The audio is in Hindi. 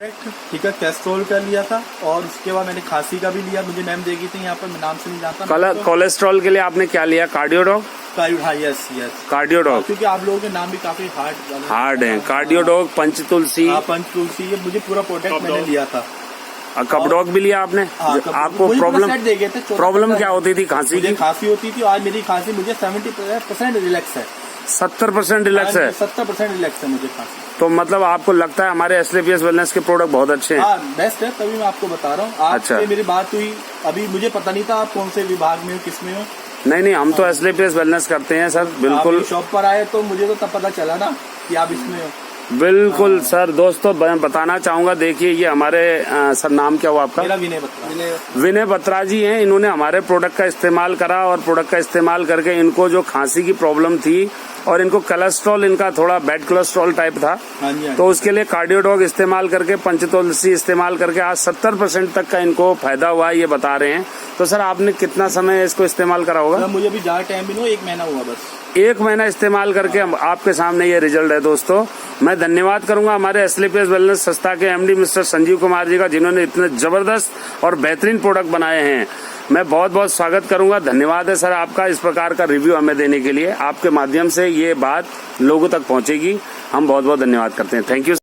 ठीक है, कैस्ट्रोल का लिया था और उसके बाद मैंने खांसी का भी लिया। मुझे मैम देगी थी यहाँ पर, मैं नाम से नहीं जानता। कोलेस्ट्रॉल के लिए आपने क्या लिया? कार्डियोडॉग। हाँ, यस कार्डियोडॉग, क्योंकि आप लोगों के नाम भी काफी हार्ड हैं। कार्डियोडॉग, पंचतुलसी। पंचतुलसी, ये मुझे पूरा प्रोडक्ट मैंने लिया था। कपडॉग भी लिया आपने? आपको प्रॉब्लम क्या होती थी? खांसी की? खांसी होती थी। आज मेरी खांसी मुझे 70% रिलैक्स है। 70% रिलैक्स है? 70% रिलैक्स है मुझे खांसी। तो मतलब आपको लगता है हमारे एसलीपीएस वेलनेस के प्रोडक्ट बहुत अच्छे हैं? हाँ, बेस्ट है। तभी मैं आपको बता रहा हूँ। अच्छा, मेरी बात हुई, अभी मुझे पता नहीं था आप कौन से विभाग में हो, किस में हो। नहीं, हम तो एसलीपीएस वेलनेस करते हैं सर। बिल्कुल, शॉप पर आए तो मुझे तो तब पता चला ना कि आप इसमें हो। बिल्कुल सर। दोस्तों मैं बताना चाहूंगा, देखिए ये हमारे सर, नाम क्या हुआ आपका? मेरा विनय बत्रा। विनय बत्रा जी हैं। इन्होंने हमारे प्रोडक्ट का इस्तेमाल करा और प्रोडक्ट का इस्तेमाल करके इनको जो खांसी की प्रॉब्लम थी और इनको कोलेस्ट्रॉल, इनका थोड़ा बैड कोलेस्ट्रॉल टाइप था, तो उसके लिए कार्डियोडॉग इस्तेमाल करके, पंचतुलसी इस्तेमाल करके आज 70% तक का इनको फायदा हुआ है, ये बता रहे हैं। तो सर आपने कितना समय इसको इस्तेमाल करा होगा? मुझे अभी ज्यादा टाइम भी नहीं, 1 महीना हुआ बस। 1 महीना इस्तेमाल करके आपके सामने ये रिजल्ट है। दोस्तों मैं धन्यवाद करूंगा हमारे एसलीपीएस वेलनेस संस्था के एमडी मिस्टर संजीव कुमार जी का, जिन्होंने इतने जबरदस्त और बेहतरीन प्रोडक्ट बनाए हैं। मैं बहुत बहुत स्वागत करूंगा। धन्यवाद है सर आपका इस प्रकार का रिव्यू हमें देने के लिए। आपके माध्यम से ये बात लोगों तक पहुंचेगी। हम बहुत बहुत धन्यवाद करते हैं। Thank you.